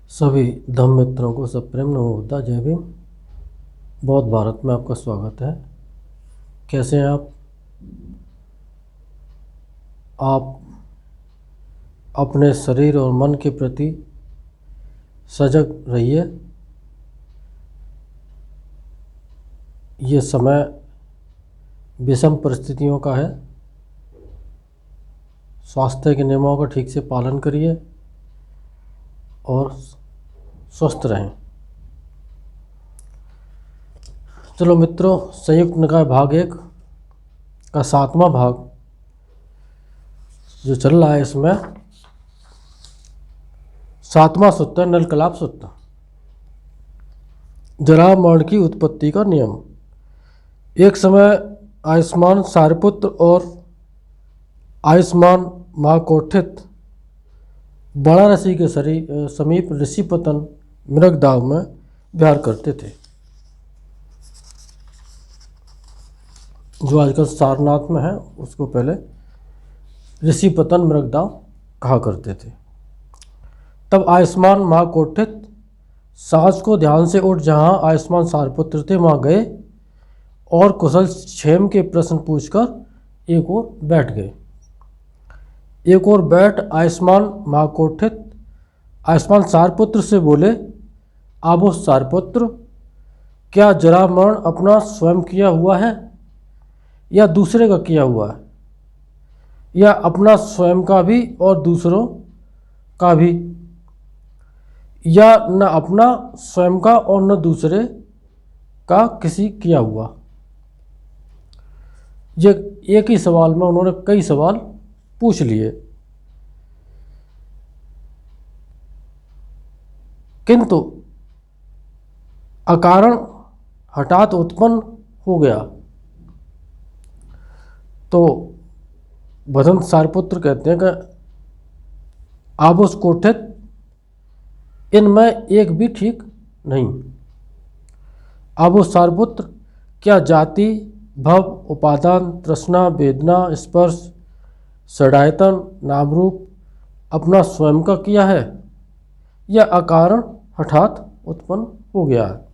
सभी धम्म मित्रों को सप्रेम नमो बुद्धा जय भीम। बौद्ध भारत में आपका स्वागत है। कैसे हैं आप अपने शरीर और मन के प्रति सजग रहिए। ये समय विषम परिस्थितियों का है। स्वास्थ्य के नियमों का ठीक से पालन करिए और स्वस्थ रहें। चलो मित्रों, संयुक्त निकाय भाग 1 का 7वां भाग जो चल रहा है, इसमें 7वां सूत्र नल कलाप सूत्र, जरा मरण की उत्पत्ति का नियम। एक समय आयुष्मान सारिपुत्र और आयुष्मान महाकोठित वाराणसी के समीप ऋषिपतन मृगदाव में विहार करते थे, जो आजकल सारनाथ में है। उसको पहले ऋषिपतन मृगदाव कहा करते थे। तब आयुष्मान महाकोठित सांझ को ध्यान से उठ जहाँ आयुष्मान सारिपुत्र थे वहाँ गए और कुशल क्षेम के प्रश्न पूछकर एक ओर बैठ गए। एक और बैठ आयुष्मान महाकोठित आयुष्मान सारिपुत्र से बोले, आबो सारिपुत्र, क्या जरा मरण अपना स्वयं किया हुआ है या दूसरे का किया हुआ है, या अपना स्वयं का भी और दूसरों का भी, या न अपना स्वयं का और न दूसरे का किसी किया हुआ। ये एक ही सवाल में उन्होंने कई सवाल पूछ लिए, किंतु अकारण हठात उत्पन्न हो गया। तो भदंत सारिपुत्र कहते हैं कि आबुस कोठित, इनमें एक भी ठीक नहीं। आबुस सारिपुत्र, क्या जाति, भव, उपादान, तृष्णा, वेदना, स्पर्श, षडायतन, नाम रूप अपना स्वयं का किया है या अकारण हठात उत्पन्न हो गया है।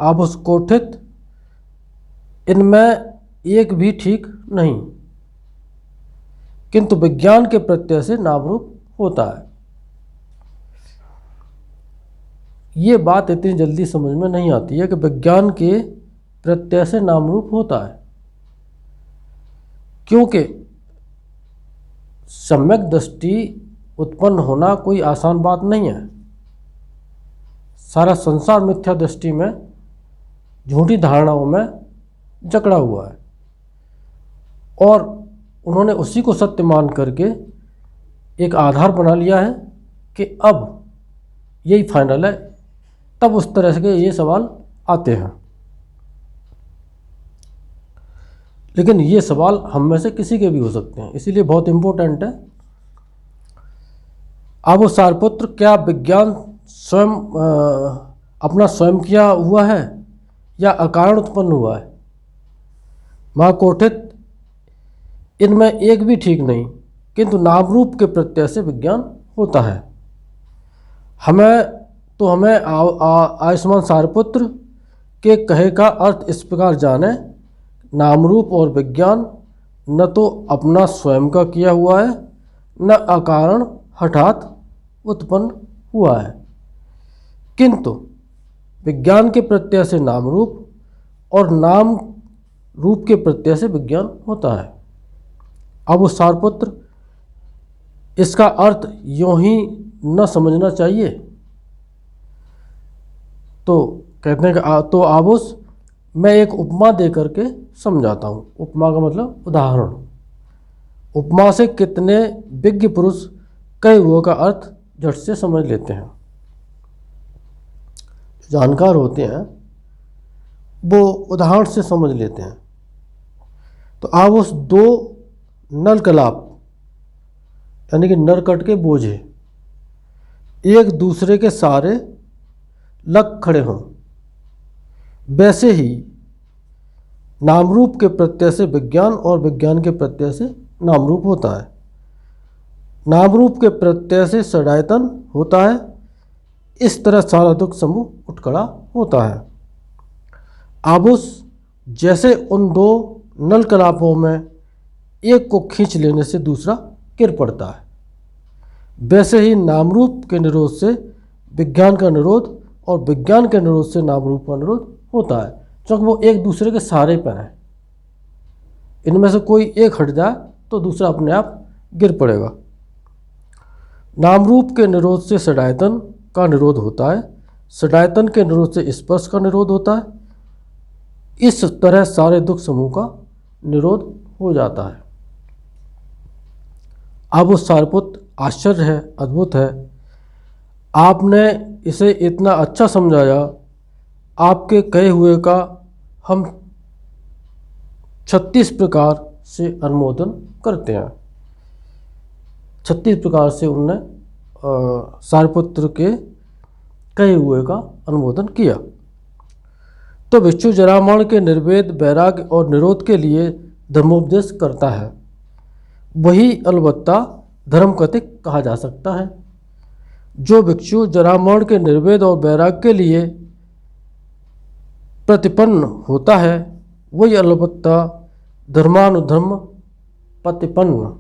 आबुस कोठित, इनमें एक भी ठीक नहीं, किंतु विज्ञान के प्रत्यय से नाम रूप होता है। ये बात इतनी जल्दी समझ में नहीं आती है कि विज्ञान के प्रत्यय से नाम रूप होता है, क्योंकि सम्यक दृष्टि उत्पन्न होना कोई आसान बात नहीं है। सारा संसार मिथ्या दृष्टि में, झूठी धारणाओं में जकड़ा हुआ है, और उन्होंने उसी को सत्य मान करके एक आधार बना लिया है कि अब यही फाइनल है। तब उस तरह के ये सवाल आते हैं, लेकिन ये सवाल हम में से किसी के भी हो सकते हैं, इसीलिए बहुत इम्पोर्टेंट है। आबो सारिपुत्र, क्या विज्ञान स्वयं अपना स्वयं किया हुआ है या अकारण उत्पन्न हुआ है। महाकोठित, इनमें एक भी ठीक नहीं, किंतु नाम रूप के प्रत्यय से विज्ञान होता है। हमें आयुष्मान सारिपुत्र के कहे का अर्थ इस प्रकार जाने, नाम रूप और विज्ञान न तो अपना स्वयं का किया हुआ है, न अकारण हठात उत्पन्न हुआ है, किंतु विज्ञान के प्रत्यय से नाम रूप और नाम रूप के प्रत्यय से विज्ञान होता है। अब उस सारिपुत्र, इसका अर्थ यूं ही न समझना चाहिए। तो कहते हैं कि तो आबुस, मैं एक उपमा दे करके समझाता हूँ। उपमा का मतलब उदाहरण। उपमा से कितने विज्ञ पुरुष कई हुए का अर्थ झट से समझ लेते हैं। जानकार होते हैं वो उदाहरण से समझ लेते हैं। तो आबुस, 2 नल कलाप यानी कि नरकट के बोझे एक दूसरे के सहारे लग खड़े हों, वैसे ही नाम रूप के प्रत्यय से विज्ञान और विज्ञान के प्रत्यय से नाम रूप होता है। नाम रूप के प्रत्यय से षडायतन होता है। इस तरह सारा दुख समूह उठ खड़ा होता है। आबुस जैसे उन दो नल कलापों में एक को खींच लेने से दूसरा गिर पड़ता है, वैसे ही नाम रूप के निरोध से विज्ञान का निरोध और विज्ञान के निरोध से नाम रूप का निरोध होता है, क्योंकि वो एक दूसरे के सहारे पर हैं। इनमें से कोई एक हट जाए तो दूसरा अपने आप गिर पड़ेगा। नाम रूप के निरोध से षडायतन का निरोध होता है, षडायतन के निरोध से स्पर्श का निरोध होता है। इस तरह सारे दुख समूह का निरोध हो जाता है। अब उस सारपुत्र आश्चर्य है, अद्भुत है, आपने इसे इतना अच्छा समझाया। आपके कहे हुए का हम 36 प्रकार से अनुमोदन करते हैं। 36 प्रकार से उनने सारपुत्र के कहे हुए का अनुमोदन किया। तो भिक्षु जरामण के निर्वेद वैराग्य और निरोध के लिए धर्मोपदेश करता है, वही अलबत्ता धर्म कथिक कहा जा सकता है। जो भिक्षु जरामण के निर्वेद और वैराग्य के लिए प्रतिपन्न होता है, वही अलबत्ता धर्मानुधर्म प्रतिपन्न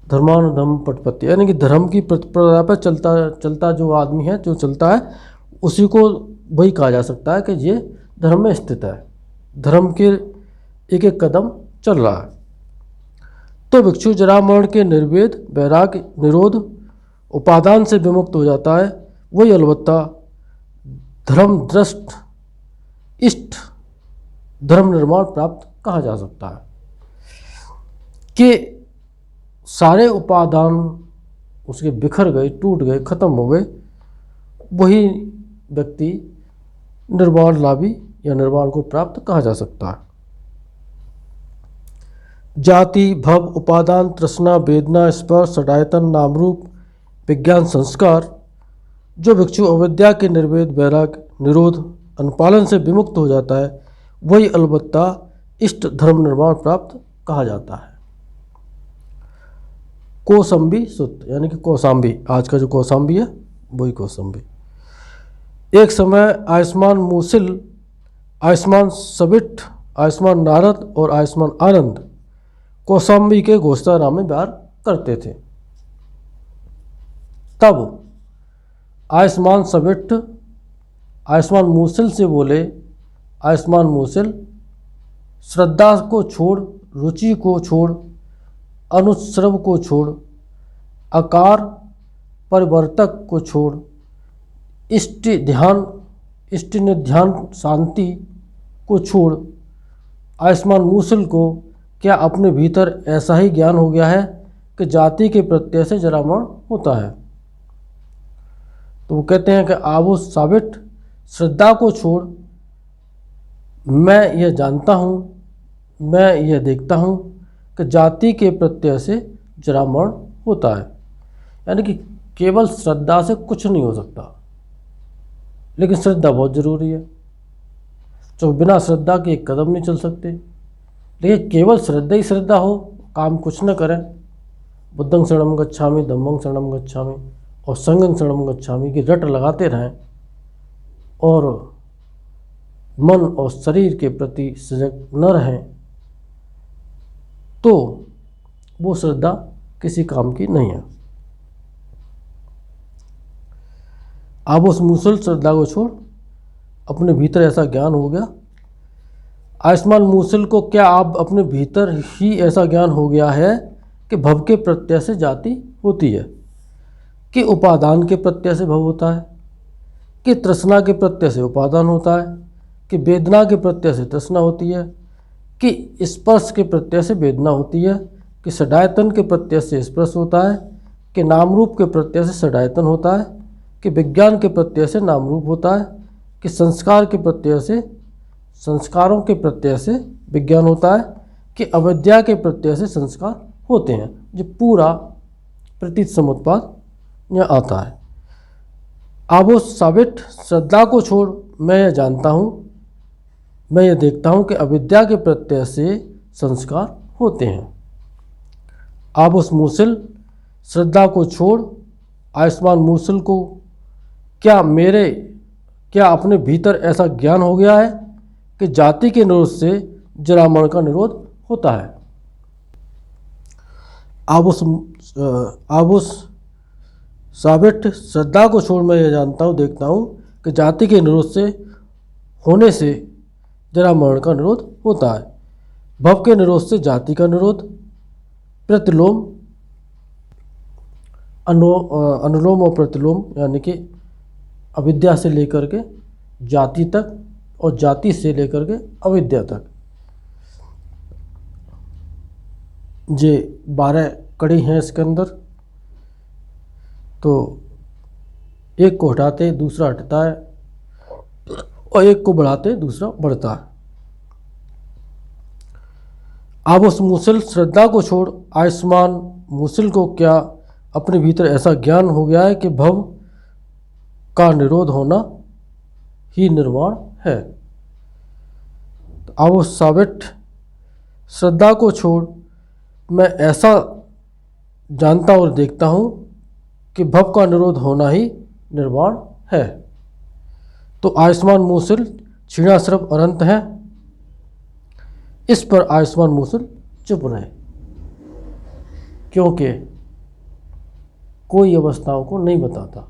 धर्मानुधर्म प्रतिपत्ति, यानी कि धर्म की प्रतिपदा पर चलता जो आदमी है, जो चलता है, उसी को वही कहा जा सकता है कि ये धर्म में स्थित है, धर्म के एक एक कदम चल रहा है। तो भिक्षु जरामरण के निर्वेद वैराग्य निरोध उपादान से विमुक्त हो जाता है, वही अलबत्ता धर्म दृष्ट इष्ट धर्म निर्माण प्राप्त कहा जा सकता है। कि सारे उपादान उसके बिखर गए, टूट गए, खत्म हो गए, वही व्यक्ति निर्वाण लाभी या निर्वाण को प्राप्त कहा जा सकता है। जाति भव उपादान तृष्णा वेदना स्पर्श षडायतन नामरूप विज्ञान संस्कार, जो भिक्षु अविद्या के निर्वेद वैराग्य निरोध अनुपालन से विमुक्त हो जाता है, वही अलबत्ता इष्ट धर्म निर्माण प्राप्त कहा जाता है। कौसंबी सूत्र, यानी कि कौसाम्बी, आज का जो कौसाम्बी है वही कौसंबी। एक समय आयुष्मान मूसिल, आयुष्मान सबिठ, आयुष्मान नारद और आयुष्मान आनंद कौसाम्बी के घोषणाराम में प्यार करते थे। तब आयुष्मान सबिठ आयुष्मान मूसिल से बोले, आयुष्मान मूसिल, श्रद्धा को छोड़, रुचि को छोड़, अनुश्रव को छोड़, आकार परिवर्तक को छोड़, इष्ट निध्यान शांति को छोड़। आयुष्मान मूसिल को क्या अपने भीतर ऐसा ही ज्ञान हो गया है कि जाति के प्रत्यय से जरामरण होता है? तो वो कहते हैं कि आबू साबित, श्रद्धा को छोड़, मैं यह जानता हूँ, मैं यह देखता हूँ कि जाति के प्रत्यय से जरामरण होता है। यानी कि केवल श्रद्धा से कुछ नहीं हो सकता, लेकिन श्रद्धा बहुत ज़रूरी है। तो बिना श्रद्धा के एक कदम नहीं चल सकते। लेकिन केवल श्रद्धा ही श्रद्धा हो, काम कुछ न करें, बुद्धं शरणं गच्छामि, धम्मं शरणं गच्छामि और संघं शरणं गच्छामि की रट लगाते रहें और मन और शरीर के प्रति सजग न रहें, तो वो श्रद्धा किसी काम की नहीं है। आप उस मूसल श्रद्धा को छोड़, अपने भीतर ऐसा ज्ञान हो गया। आयुष्मान मूसल को क्या आप अपने भीतर ही ऐसा ज्ञान हो गया है कि भव के प्रत्यय से जाति होती है, कि उपादान के प्रत्यय से भव होता है, कि तृष्णा के प्रत्यय से उपादान होता है, कि वेदना के प्रत्यय से तृष्णा होती है, कि स्पर्श के प्रत्यय से वेदना होती है, कि षडायतन के प्रत्यय से स्पर्श होता है, कि नामरूप के प्रत्यय से षडायतन होता है, कि विज्ञान के प्रत्यय से नामरूप होता है, कि संस्कार के प्रत्यय से संस्कारों के प्रत्यय से विज्ञान होता है, कि अविद्या के प्रत्यय से संस्कार होते हैं। जो पूरा प्रतीत समुत्पाद यहाँ आता है। आबो साबित, श्रद्धा को छोड़, मैं यह जानता हूँ, मैं ये देखता हूँ कि अविद्या के प्रत्यय से संस्कार होते हैं। अब उस मूसल श्रद्धा को छोड़ आयुष्मान मूसल को क्या अपने भीतर ऐसा ज्ञान हो गया है कि जाति के निरोध से जरामरण का निरोध होता है। अब उस साबित श्रद्धा को छोड़ मैं ये देखता हूँ कि जाति के निरोध से होने से जरामरण का निरोध होता है। भव के निरोध से जाति का निरोध, प्रतिलोम अनुलोम और प्रतिलोम यानी कि अविद्या से लेकर के जाति तक और जाति से लेकर के अविद्या तक, ये 12 कड़ी हैं इसके अंदर। तो एक को हटाते दूसरा हटता है और एक को बढ़ाते दूसरा बढ़ता है। अब उस मूसल श्रद्धा को छोड़ आयुष्मान मूसल को क्या अपने भीतर ऐसा ज्ञान हो गया है कि भव का निरोध होना ही निर्वाण है। अब उस साबित श्रद्धा को छोड़ मैं ऐसा जानता और देखता हूँ कि भव का निरोध होना ही निर्वाण है। तो आयुष्मान मूसल क्षीणाश्रव अनंत है। इस पर आयुष्मान मूसल चुप रहे, क्योंकि कोई अवस्थाओं को नहीं बताता,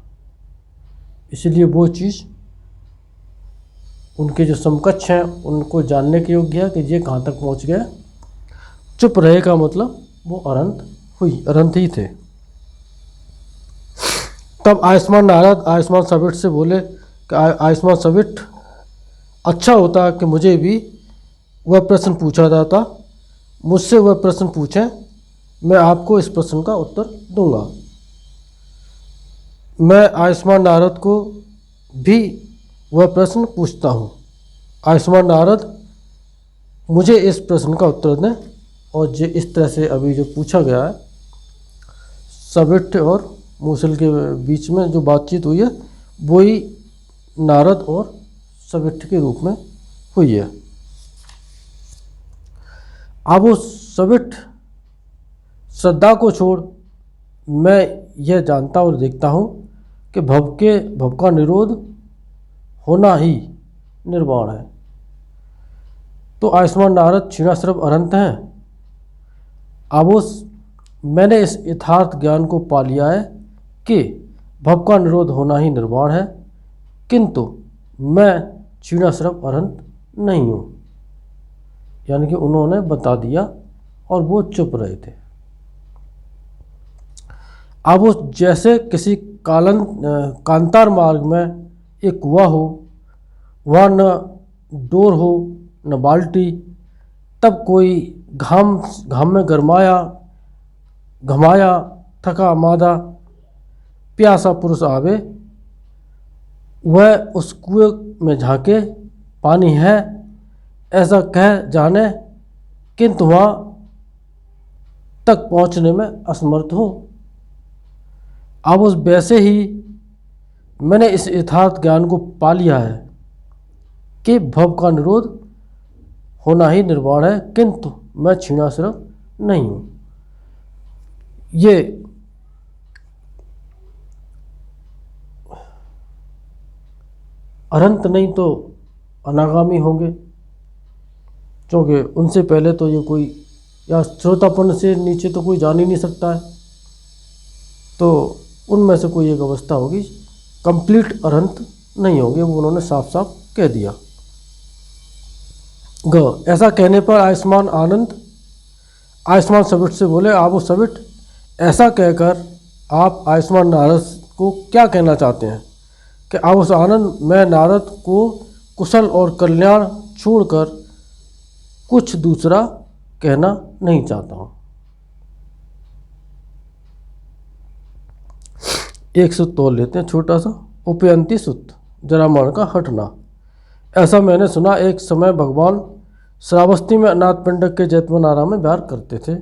इसलिए वो चीज़ उनके जो समकक्ष हैं उनको जानने के योग्य है कि ये कहाँ तक पहुँच गया। चुप रहे का मतलब वो अनंत ही थे। तब आयुष्मान नारद आयुष्मान साबित से बोले कि आयुष्मान साबित, अच्छा होता कि मुझे भी वह प्रश्न पूछा जाता, मुझसे वह प्रश्न पूछें, मैं आपको इस प्रश्न का उत्तर दूंगा। मैं आयुष्मान नारद को भी वह प्रश्न पूछता हूँ। आयुष्मान नारद मुझे इस प्रश्न का उत्तर दें। और जो इस तरह से अभी जो पूछा गया है, साबित और मूसल के बीच में जो बातचीत हुई है वही नारद और साबित के रूप में हुई है। अब उस साबित श्रद्धा को छोड़ मैं यह जानता और देखता हूँ कि भव का निरोध होना ही निर्वाण है। तो आयुष्मान नारद क्षीणाश्रव अनंत हैं। अब मैंने इस यथार्थ ज्ञान को पा लिया है कि भव का निरोध होना ही निर्वाण है, किंतु मैं क्षीणाश्रव अनंत नहीं हूँ। यानी कि उन्होंने बता दिया और वो चुप रहे थे। अब वो जैसे किसी कांतार मार्ग में एक कुआं हो, वहाँ न डोर हो न बाल्टी, तब कोई घाम में घमाया थका मादा प्यासा पुरुष आवे, वह उस कुएं में झांके, पानी है ऐसा कह जाने, किंतु वहाँ तक पहुँचने में असमर्थ हो। अब उस वैसे ही मैंने इस यथार्थ ज्ञान को पा लिया है कि भव का निरोध होना ही निर्वाण है, किंतु मैं क्षीणाश्रव नहीं हूँ। ये अनंत नहीं तो अनागामी होंगे, क्योंकि उनसे पहले तो ये कोई या श्रोतापन से नीचे तो कोई जान ही नहीं सकता है। तो उनमें से कोई एक अवस्था होगी, कंप्लीट अनंत नहीं होंगे, वो उन्होंने साफ साफ कह दिया। ऐसा कहने पर आयुष्मान साबित से बोले, आप वो साबित, ऐसा कहकर आप आयुष्मान नारद को क्या कहना चाहते हैं कि आप उस आनंद, मैं नारद को कुशल और कल्याण छोड़कर कुछ दूसरा कहना नहीं चाहता हूँ। एक सूत्र तोड़ लेते हैं छोटा सा। उपयंती सूत्र, जरामरण का हटना। ऐसा मैंने सुना, एक समय भगवान श्रावस्ती में अनाथ पिंडक के जैतवन आराम में विहार करते थे।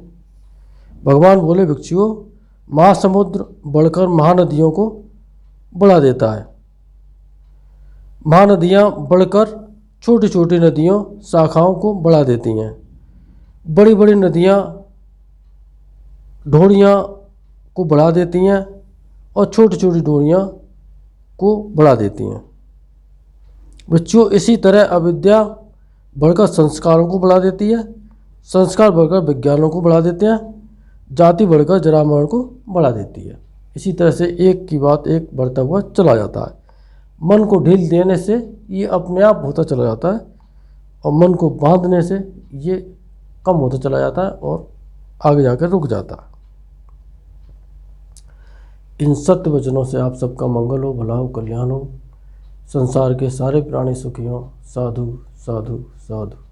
भगवान बोले, भिक्षुओं, महासमुद्र बढ़कर महानदियों को बढ़ा देता है। महानदियाँ बढ़कर छोटी छोटी नदियों शाखाओं को बढ़ा देती हैं। बड़ी बड़ी नदियाँ डोरियाँ को बढ़ा देती हैं और छोटी छोटी डोरियाँ को बढ़ा देती हैं। बच्चों, इसी तरह अविद्या बढ़कर संस्कारों को बढ़ा देती है, संस्कार बढ़कर विज्ञानों को बढ़ा देते हैं, जाति बढ़कर जरा मरण को बढ़ा देती है। इसी तरह से एक की बात एक बढ़ता हुआ चला जाता है। मन को ढील देने से ये अपने आप होता चला जाता है और मन को बांधने से ये कम होता चला जाता है और आगे जाकर रुक जाता है। इन सत्य वचनों से आप सबका मंगल हो, भला हो, कल्याण हो, संसार के सारे प्राणी सुखी हों। साधु साधु साधु।